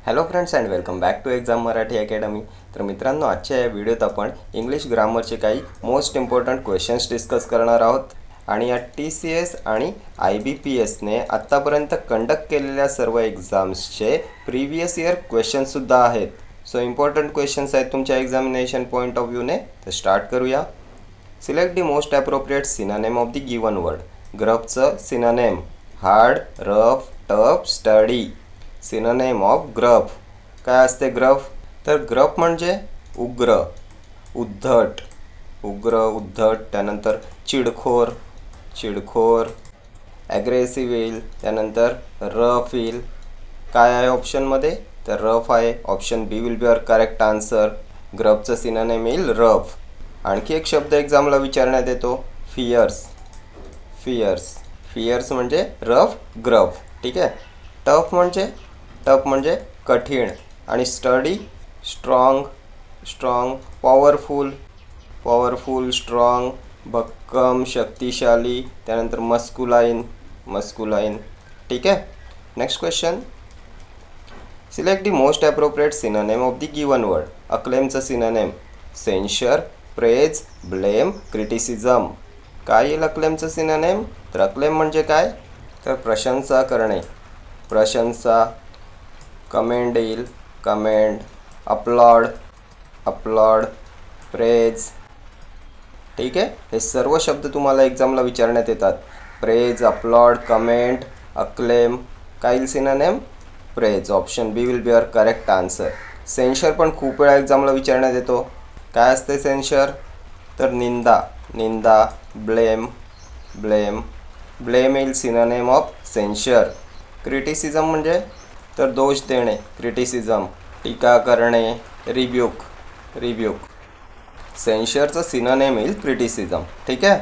Hello friends and welcome back to exam Marathi academy. तर मित्रांनो, आजच्या या व्हिडिओत आपण इंग्लिश ग्रामरचे काही मोस्ट इम्पॉर्टंट क्वेश्चन्स डिस्कस करणार आहोत. आणि या TCS आणि IBPSने आत्तापर्यंत कंडक्ट केलेल्या सर्व एक्झाम्सचे प्रिव्हियस इयर क्वेश्चन्ससुद्धा आहेत. सो इम्पॉर्टंट क्वेश्चन्स आहेत तुमच्या एक्झामिनेशन पॉईंट ऑफ व्ह्यूने. तर स्टार्ट करूया. Select the most appropriate synonym of the given word. ग्रफचं synonym: hard, rough, tough, sturdy. Synonym of gruff काय असते? ग्रफ तर ग्रफ म्हणजे उग्र, उद्धट, उद्धट. त्यानंतर चिडखोर, ॲग्रेसिव्ह येईल. त्यानंतर रफ येईल. काय आहे ऑप्शनमध्ये? तर रफ आहे. Option B will be your correct answer. ग्रफचं synonym येईल रफ. आणखी एक शब्द एक्झामला विचारण्यात येतो, फियर्स. फियर्स म्हणजे रफ ग्रफ. ठीक आहे. टफ म्हणजे कठीण. आणि स्टडी स्ट्रॉंग, पॉवरफुल, स्ट्रॉंग, भक्कम, शक्तिशाली. त्यानंतर मस्कुलाइन. ठीक आहे. Next question. Select the most appropriate synonym of the given word. अक्लेमचं synonym: censure, praise, blame, criticism. काय येईल अक्लेमचं सिनोनिम? तर अक्लेम म्हणजे काय? तर प्रशंसा करणे, प्रशंसा. कमेंड येईल, कमेंड. Applaud, praise. ठीक आहे. हे सर्व शब्द तुम्हाला एक्झामला विचारण्यात येतात. Praise, applaud, commend, acclaim. काय येईल synonym? Praise. Option B will be your correct answer. Censure पण खूप वेळा एक्झामला विचारण्यात येतो. काय असते सेन्शर? तर निंदा, ब्लेम येईल सिनोनिम ऑफ सेन्शर. क्रिटिसिझम म्हणजे तर दोष देणे, क्रिटिसिझम. टीका करणे, रिब्यूक. सेन्शरचं सिनोनिम येईल क्रिटिसिझम. ठीक आहे.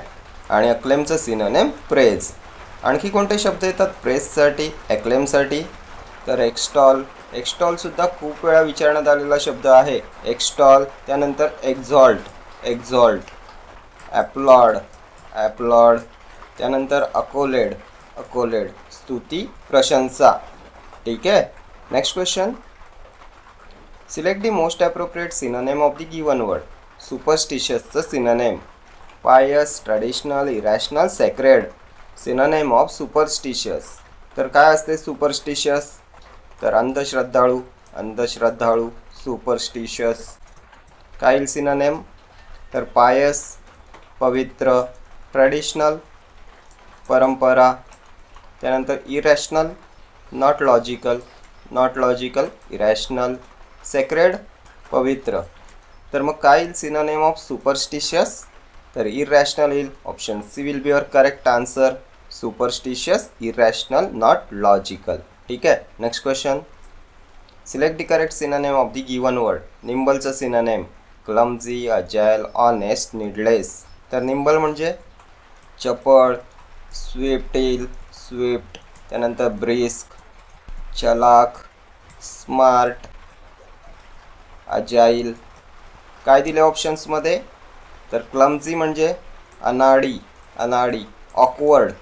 आणि अक्लेमचं सिनोनिम प्रेज. आणखी कोणते शब्द येतात प्रेजसाठी, अक्लेमसाठी? तर एक्स्टॉलसुद्धा खूप वेळा विचारण्यात आलेला शब्द आहे. एक्स्टॉल. त्यानंतर एक्झॉल्ट. ॲप्लॉड. त्यानंतर अकोलेड, स्तुती, प्रशंसा. ठीक आहे. Next question. Select the most appropriate synonym of the given word. सुपरस्टिशियसचं synonym: pious, traditional, irrational, sacred. Synonym of superstitious. तर काय असते सुपरस्टिशियस? तर अंधश्रद्धाळू, सुपरस्टिशियस. काय येईल सिनोनिम? तर पायस, पवित्र. ट्रॅडिशनल, परंपरा. त्यानंतर irrational, not logical, irrational. Sacred, पवित्र. तर मग काय येईल सिनोनिम ऑफ सुपरस्टिशियस? तर इरॅशनल येईल. Option C will be your correct answer. Superstitious, irrational, not logical. ठीक आहे. Next question. Select the correct synonym of the given word. निंबलचं synonym: clumsy, agile, honest, needless. तर निंबल म्हणजे चपळ, Swift. त्यानंतर brisk, चलाक, स्मार्ट, अजाईल. काय दिले ऑप्शन्समध्ये? तर क्लमझी म्हणजे अनाडी, ऑकवर्ड.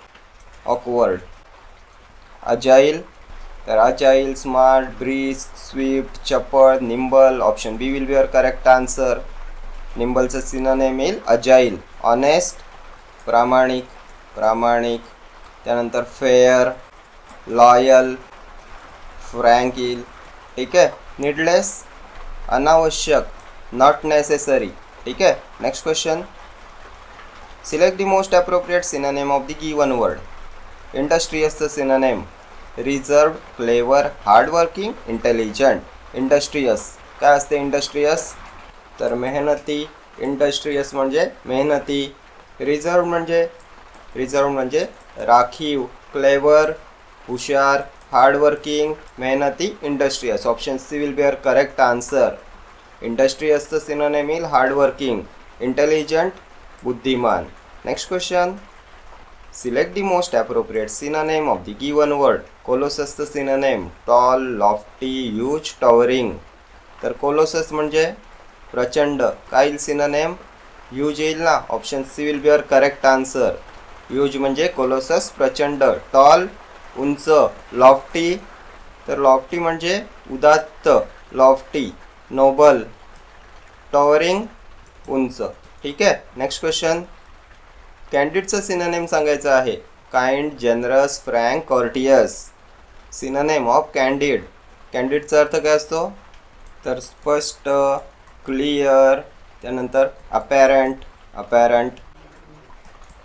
अजाईल, तर अजाईल, स्मार्ट, ब्रिस्क, स्विफ्ट, चपळ, nimble. Option B will be your correct answer. निंबलचं सिनोनिम येईल अजाईल. ऑनेस्ट, प्रामाणिक. त्यानंतर फेअर, लॉयल, फ्रँक येईल. ठीक आहे. नीडलेस, अनावश्यक, नॉट नेसेसरी. ठीक आहे. Next question. Select the most appropriate synonym of the given word. इंडस्ट्रियसचं synonym: reserved, clever, hardworking, intelligent. Industrious. काय असते इंडस्ट्रियस? तर मेहनती. इंडस्ट्रियस म्हणजे मेहनती. रिझर्व्ड म्हणजे राखीव. क्लेवर, हुशार. हार्डवर्किंग, मेहनती, industrious. Option C will be your correct answer. इंडस्ट्रियसचं सिनोनिम येईल हार्डवर्किंग. इंटेलिजंट, बुद्धिमान. Next question. Select the most appropriate synonym of the given word. कोलोससचं synonym: tall, lofty, huge, towering. तर कोलोसस म्हणजे प्रचंड. काय येईल सिनोनिम? ह्यूज येईल ना. Option C will be your correct answer. Huge म्हणजे कोलोसस प्रचंड. टॉल, उंच. लॉफ्टी, तर लॉफ्टी म्हणजे उदात्त, लॉफ्टी, नोबल, टॉवरिंग, उंच. ठीक आहे. नेक्स्ट क्वेश्चन, कॅन्डिडचं सिनोनिम सांगायचं आहे. Kind, generous, frank, courteous. Synonym of candid. कॅन्डिडचा अर्थ काय असतो? तर स्पष्ट, क्लिअर, त्यानंतर अपॅरंट,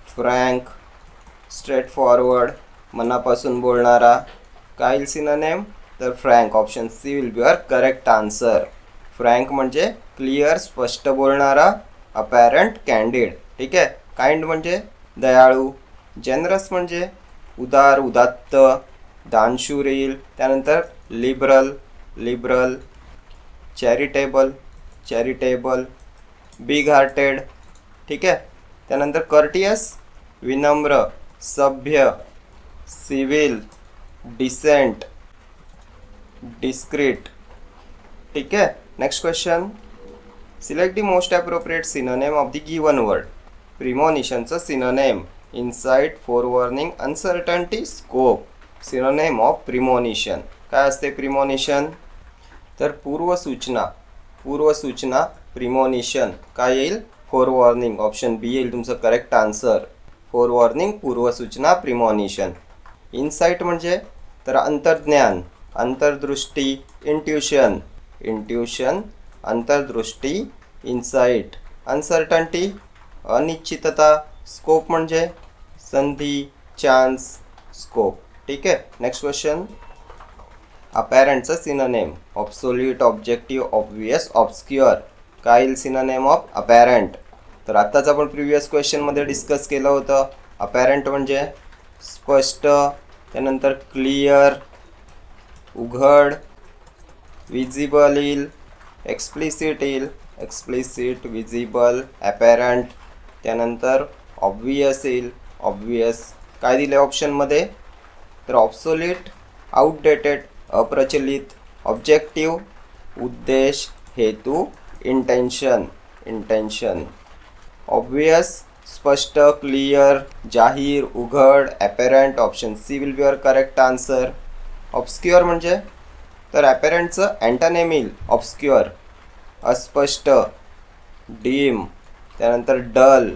फ्रँक, स्ट्रेट फॉरवर्ड, मनापासून बोलणारा. काय येईल सिनोनिम? तर frank. Option C will be your correct answer. Frank म्हणजे क्लिअर, स्पष्ट बोलणारा, अपॅरंट, कॅन्डिड. ठीक आहे. काइंड म्हणजे दयाळू, जनरस म्हणजे उदार, उदात्त, दानशूर, त्यानंतर लिबरल, चॅरिटेबल, बिग हार्टेड. ठीक आहे. त्यानंतर कर्टियस, विनम्र, सभ्य, सिव्हिल, डिसेंट, डिस्क्रीट. ठीक आहे. Next question, select the most appropriate synonym of the given word. प्रिमोनिशनचं synonym. Insight, forewarning, uncertainty, scope. Synonym of premonition. काय असते प्रिमोनिशन? तर पूर्वसूचना प्रिमोनिशन. काय येईल? फोरवॉर्निंग. ऑप्शन बी येईल तुमचं करेक्ट आन्सर. फोरवॉर्निंग, पूर्वसूचना, प्रिमोनिशन. इनसाइट म्हणजे तर अंतर्ज्ञान, अंतर्दृष्टी, इंट्युशन, अंतर्दृष्टी, इनसाइट. अनसर्टन्टी, अनिश्चितता. स्कोप म्हणजे संधी, चान्स, स्कोप. ठीक आहे. नेक्स्ट क्वेश्चन, अपॅरंटचं synonym. Absolute, objective, obvious, obscure. काय येईल सिनोनिम ऑफ अपॅरंट? तर आत्ताच आपण प्रिव्हियस क्वेश्चनमध्ये डिस्कस केलं होतं. अपॅरंट म्हणजे स्पष्ट, त्यानंतर क्लिअर, उघड, विजिबल येईल, एक्सप्लिसिट येईल, विजिबल, अपॅरंट. त्यानंतर ऑब्वियस येईल, ऑब्वियस. काय दिले ऑप्शनमध्ये? तर ऑब्सोल्यूट, आउटडेटेड, अप्रचलित, ऑब्जेक्टिव्ह, उद्देश, हेतू, इंटेन्शन. ऑब्वियस, स्पष्ट, क्लिअर, जाहीर, उघड, apparent. Option C will be your correct answer. Obscure म्हणजे तर अपॅरंटचं अँटोनिम येईल ऑब्स्क्युअर. अस्पष्ट, डीम, त्यानंतर dull,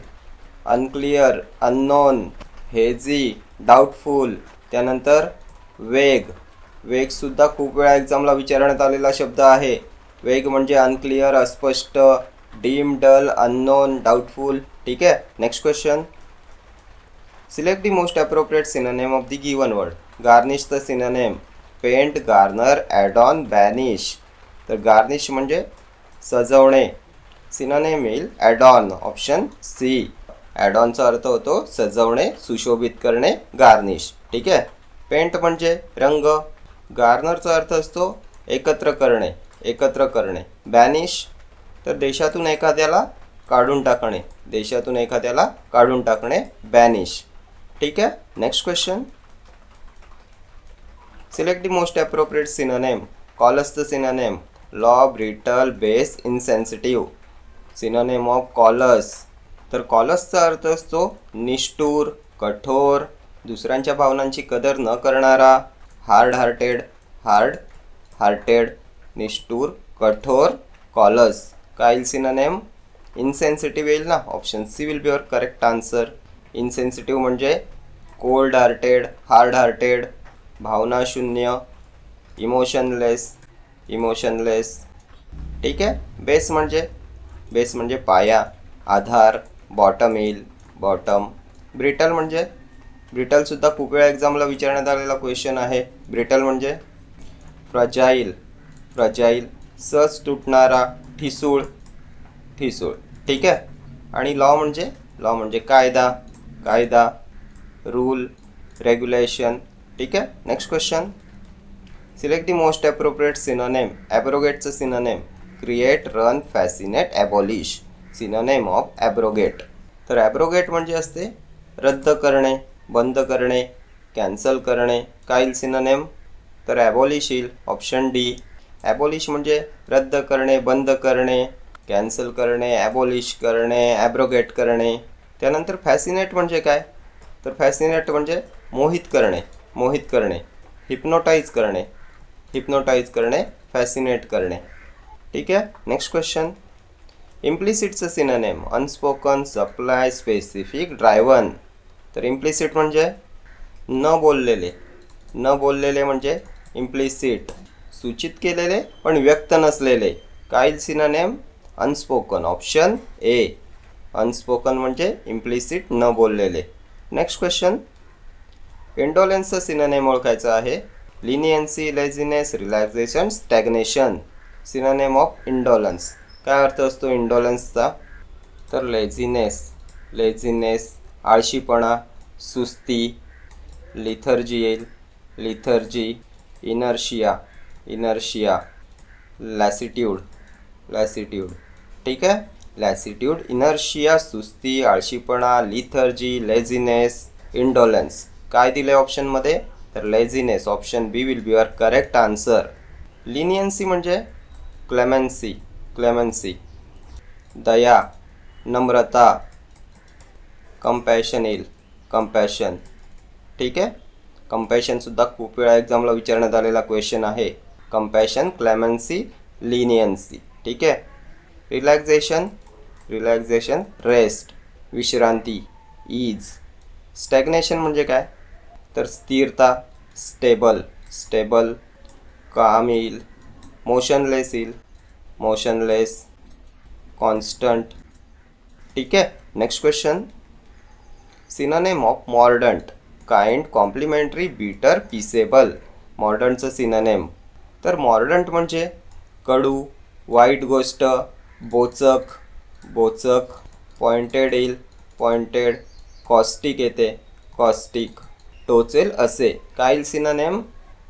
unclear, unknown, hazy, doubtful. त्यानंतर वेगसुद्धा खूप वेळा एक्झामला विचारण्यात आलेला शब्द आहे. वेग म्हणजे अनक्लिअर, अस्पष्ट, डीम, डल, अननोन, डाऊटफुल. ठीक आहे. Next question, select the most appropriate synonym of the given word. गार्निशचं synonym. Paint, garner, add on, banish. तर गार्निश म्हणजे सजवणे. सिनोनिम येईल add on. Option C. Add ऑनचा अर्थ होतो सजवणे, सुशोभित करणे, गार्निश. ठीक आहे. पेंट म्हणजे रंग. गार्नरचा अर्थ असतो एकत्र करणे. बॅनिश तर देशातून एखाद्याला काढून टाकणे, बॅनिश. ठीक आहे. Next question, select the most appropriate synonym. कॉलसचं synonym. Law, brittle, base, insensitive. Synonym of callous. तर कॉलसचा अर्थ असतो निष्ठुर, कठोर, दुसऱ्यांच्या भावनांची कदर न करणारा, हार्ड हार्टेड, निष्ठुर, कठोर, कॉलस. काय येईल सिनोनिम? इनसेन्सिटिव्ह येईल ना. Option C will be your correct answer. Insensitive म्हणजे कोल्ड हार्ड हार्टेड, भावनाशून्य, इमोशनलेस. ठीक आहे. बेस म्हणजे पाया, आधार, बॉटम. ब्रिटलसुद्धा खूप वेळा एक्झामला विचारण्यात आलेला क्वेश्चन आहे. ब्रिटल म्हणजे फ्रजाईल, सहज तुटणारा, ठिसूळ. ठीक आहे. आणि लॉ म्हणजे कायदा, रूल, रेग्युलेशन. ठीक आहे. Next question, select the most appropriate synonym. ॲब्रोगेटचं synonym. Create, run, fascinate, abolish. Synonym of abrogate. तर ॲब्रोगेट म्हणजे असते रद्द करणे, बंद करणे, कॅन्सल करणे. काय येईल सिनोनिम? तर ॲबॉलिश येईल. Option D. ॲबॉलिश म्हणजे रद्द करणे, बंद करणे, कॅन्सल करणे, ॲबॉलिश करणे, ॲब्रोगेट करणे. त्यानंतर फॅसिनेट म्हणजे काय? तर फॅसिनेट म्हणजे मोहित करणे, हिप्नोटाईज करणे. हिप्नोटाइज करणे, फॅसिनेट करणे. ठीक आहे. नेक्स्ट क्वेश्चन, इम्प्लिसिटचं synonym unspoken, supply, specific, driven. तर इम्प्लिसिट म्हणजे न बोललेले, न बोललेले म्हणजे इम्प्लिसिट. सूचित केलेले पण व्यक्त नसलेले. काय synonym? Unspoken. Option A. Unspoken म्हणजे इम्प्लिसिट, न बोललेले. नेक्स्ट क्वेश्चन, इंडोलन्सचं सिनोनिम ओळखायचं आहे. Leniency, laziness, relaxation, stagnation. Synonym of indolence. काय अर्थ असतो इंडोलन्सचा? तर लेझिनेस आळशीपणा, सुस्ती. लिथर्जी येईल, लिथर्जी. इनर्शिया, लॅसिट्यूड. ठीक आहे. लॅसिट्यूड, इनर्शिया, सुस्ती, आळशीपणा, लिथर्जी, लेझिनेस, इंडोलन्स. काय दिले ऑप्शनमध्ये? तर laziness. Option B will be your correct answer. Leniency म्हणजे क्लेमेन्सी, दया, नम्रता. कंपॅशन येईल, कंपॅशन. ठीक आहे. कंपॅशनसुद्धा खूप वेळा एक्झामला विचारण्यात आलेला क्वेश्चन आहे. कंपॅशन, क्लेमेन्सी, लिनियन्सी. ठीक आहे. रिलॅक्सेशन, रेस्ट, विश्रांती, ईज. स्टॅग्नेशन म्हणजे काय? तर स्थिरता, स्टेबल. काम येईल, मोशनलेस, कॉन्स्टंट. ठीक आहे. Next question, synonym of mordant. Kind, complimentary, bitter, peaceable. मॉर्डंटचं सिनोनिम. तर मॉर्डंट म्हणजे कडू, वाईट गोष्ट, बोचक. पॉइंटेड येईल, पॉइंटेड. कॉस्टिक येते, कॉस्टिक. टोचेल असे. काय येईल सिनोनिम?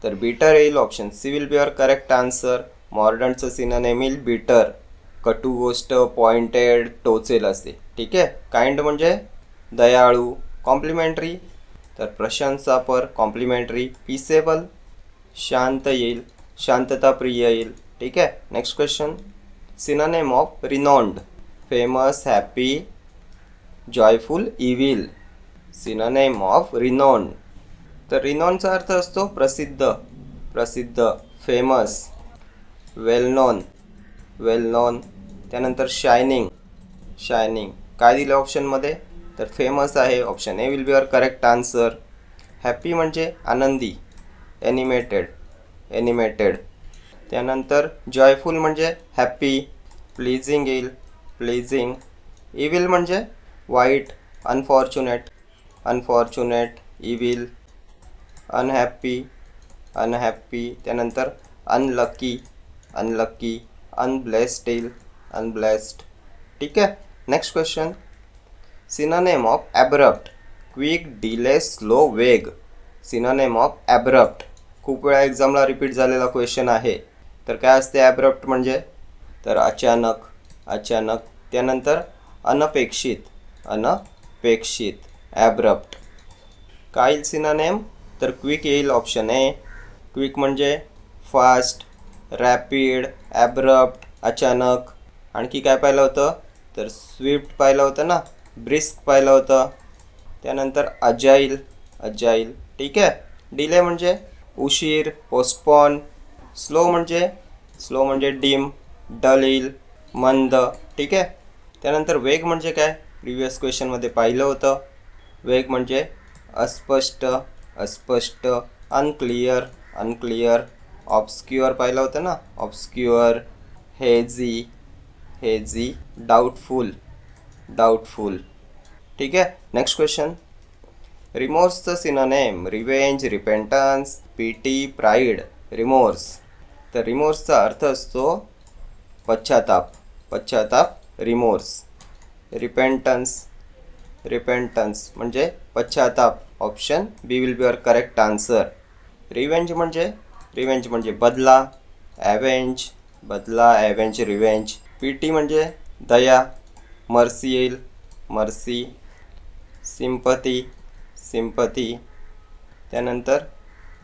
तर बीटर येईल. Option C will be your correct answer. मॉर्डंटचं सिनोनिम येईल बीटर. कटू गोष्ट, पॉइंटेड, टोचेल असे. ठीक आहे. काइंड म्हणजे दयाळू. कॉम्प्लिमेंटरी तर प्रशंसापर, कॉम्प्लिमेंटरी. पीसेबल शांत येईल, शांतताप्रिय येईल. ठीक आहे. Next question, synonym of renowned. Famous, happy, joyful, evil. Synonym of renowned. तर रिनॉनचा अर्थ असतो प्रसिद्ध. Famous, well known. त्यानंतर शायनिंग. काय दिलं ऑप्शनमध्ये? तर फेमस आहे. Option A will be your correct answer. Happy म्हणजे आनंदी, एनिमेटेड. त्यानंतर जॉयफुल म्हणजे हॅपी. प्लीजिंग येईल, प्लीजिंग. इव्हिल म्हणजे वाईट, अनफॉर्च्युनेट, इव्हिल. अनहॅप्पी. त्यानंतर अनलकी. अनब्लेस्ड येईल, अनब्लेस्ड. ठीक आहे. Next question, synonym of abrupt. Quick, delay, slow, वेग. Synonym of abrupt. खूप वेळा एक्झामला रिपीट झालेला क्वेश्चन आहे. तर काय असते ॲब्रप्ट म्हणजे? तर अचानक. त्यानंतर अनपेक्षित, ॲब्रप्ट. काय सिनोनिम? तर क्विक येईल. Option A. क्विक म्हणजे फास्ट, रॅपिड, ॲब्रप्ट, अचानक. आणखी काय पाहिलं होतं? तर स्विफ्ट पाहिलं होतं ना, ब्रिस्क पाहिलं होतं. त्यानंतर अजाईल. ठीक आहे. डिले म्हणजे उशीर, पोस्टपोन. स्लो म्हणजे डिम, डल येईल, मंद. ठीक आहे. त्यानंतर वेग म्हणजे काय? प्रिव्हियस क्वेश्चनमध्ये पाहिलं होतं. वेग म्हणजे अस्पष्ट, अनक्लिअर. ऑब्स्क्युअर पाहिलं होतं ना, ऑब्स्क्युअर. हेझी, डाऊटफुल. ठीक आहे. नेक्स्ट क्वेश्चन, रिमोर्सचं synonym. Revenge, repentance, pity, pride. Remorse. तर रिमोर्सचा अर्थ असतो पश्चाताप. रिमोर्स. रिपेंटन्स म्हणजे पश्चाताप. Option B will be your correct answer. Revenge म्हणजे बदला. Avenge, revenge. पिटी म्हणजे दया. मर्सी येईल, मर्सी. सिंपथी. त्यानंतर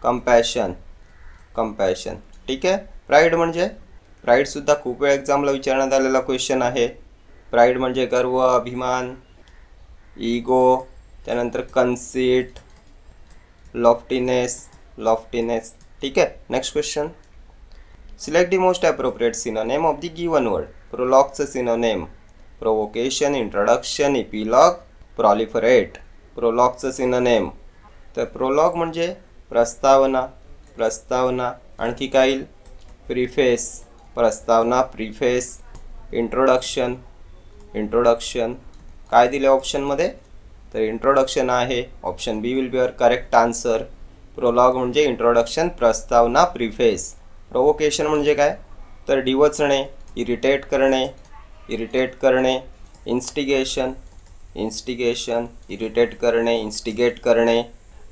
कंपॅशन. ठीक आहे. प्राईडसुद्धा खूप वेळ एक्झामला विचारण्यात आलेला क्वेश्चन आहे. प्राईड म्हणजे गर्व, अभिमान. इगो. त्यानंतर कन्सीट, लॉफ्टीनेस. ठीक आहे. Next question, select the most appropriate synonym of the given word. प्रोलॉगचं synonym provocation, introduction, epilogue, proliferate. प्रोलॉगचं सिनोनेम तर प्रोलॉग म्हणजे प्रस्तावना, प्रस्तावना. आणखी काय येईल? प्रिफेस, प्रस्तावना, प्रिफेस. Introduction, introduction. काय दिले ऑप्शनमध्ये? तर इंट्रोडक्शन आहे. Option B will be your correct answer. Prologue म्हणजे इंट्रोडक्शन, प्रस्तावना, प्रिफेस. प्रोवोकेशन म्हणजे काय? तर डिवचणे, इरिटेट करणे, इरिटेट करणे. इन्स्टिगेशन, इन्स्टिगेशन, इरिटेट करणे, इन्स्टिगेट करणे,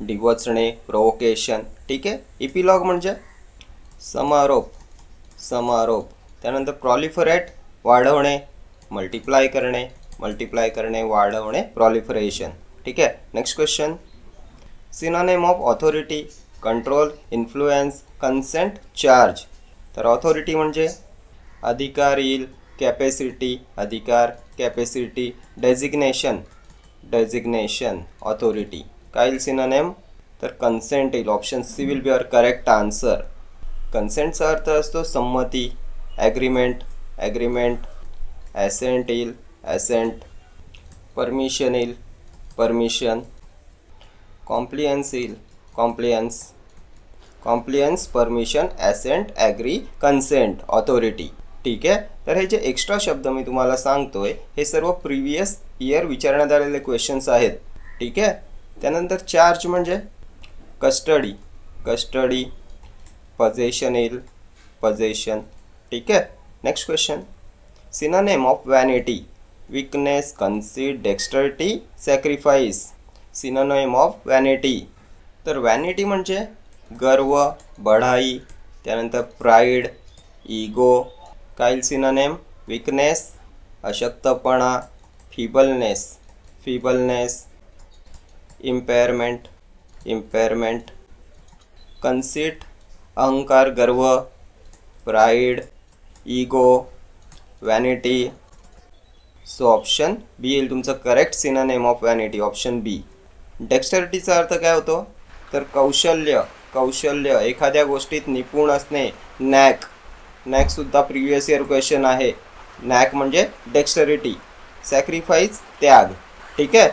डिवचणे, प्रोवोकेशन. ठीक आहे. इपिलॉग म्हणजे समारोप, समारोप. त्यानंतर प्रॉलिफरेट वाढवणे, मल्टिप्लाय करणे, मल्टिप्लाय करणे, वाढवणे, प्रॉलिफरेशन. ठीक आहे. Next question. Synonym of authority, control, influence, consent, charge. तर ऑथॉरिटी म्हणजे अधिकार येईल, कॅपॅसिटी, अधिकार, कॅपॅसिटी. Designation, designation, authority. काय येईल सिनोनेम? तर कन्सेंट येईल. Option C will be your correct answer. कन्सेंटचा अर्थ असतो संमती, ॲग्रीमेंट, ॲग्रीमेंट. ॲसेंट येईल, ॲसेंट. परमिशन येईल, परमिशन. कॉम्प्लियन्स येईल, compliance, compliance, permission, assent, agree, consent, authority. ठीक आहे. तर हे जे एक्स्ट्रा शब्द मी तुम्हाला सांगतोय हे सर्व प्रिव्हियस इयर विचारण्यात आलेले क्वेश्चन्स आहेत. ठीक आहे. त्यानंतर चार्ज म्हणजे कस्टडी, कस्टडी. पजेशन येईल, पजेशन. ठीक आहे. Next question. Synonym of vanity, weakness, conceit, dexterity, sacrifice. Synonym of vanity तर वॅनिटी म्हणजे गर्व, बढाई. त्यानंतर प्राईड, इगो. काय सिनोनेम? वीकनेस, अशक्तपणा, feebleness, feebleness. Impairment, impairment. Conceit, अहंकार, गर्व. Pride, ego, vanity. So option B येईल तुमचं correct synonym of vanity, option B. डेक्स्टरिटीचा अर्थ काय होतो? तर कौशल्य, कौशल्य, एखाद्या गोष्टीत निपुण असणे. नॅक, नॅकसुद्धा प्रिव्हियस इयर क्वेश्चन आहे. नॅक म्हणजे डेक्स्टरिटी. सॅक्रिफाईस, त्याग. ठीक आहे.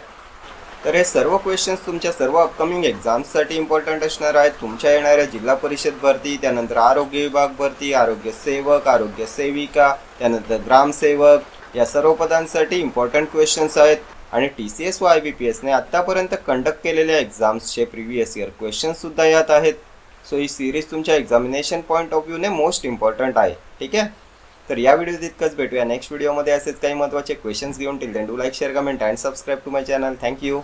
तर हे सर्व क्वेश्चन्स तुमच्या सर्व अपकमिंग एक्झाम्ससाठी इम्पॉर्टंट असणार आहेत. तुमच्या येणाऱ्या जिल्हा परिषद भरती, त्यानंतर आरोग्य विभाग भरती, आरोग्य सेवक, आरोग्य सेविका, त्यानंतर ग्रामसेवक, या सर्व पदांसाठी इम्पॉर्टंट क्वेश्चन्स आहेत. आणि TCS व IBPSने आत्तापर्यंत कंडक्ट केलेल्या एक्झाम्सचे प्रिव्हियस इयर क्वेश्चन्ससुद्धा यात आहेत. सो ही सिरीज तुमच्या एक्झामिनेशन पॉईंट ऑफ व्ह्यूने मोस्ट इम्पॉर्टंट आहे. ठीक आहे. तर या व्हिडिओत इतकंच. भेटूया नेक्स्ट व्हिडिओमध्ये असेच काही महत्त्वाचे क्वेश्चन्स घेऊन. Till then do like, share, comment and subscribe to my channel. Thank you.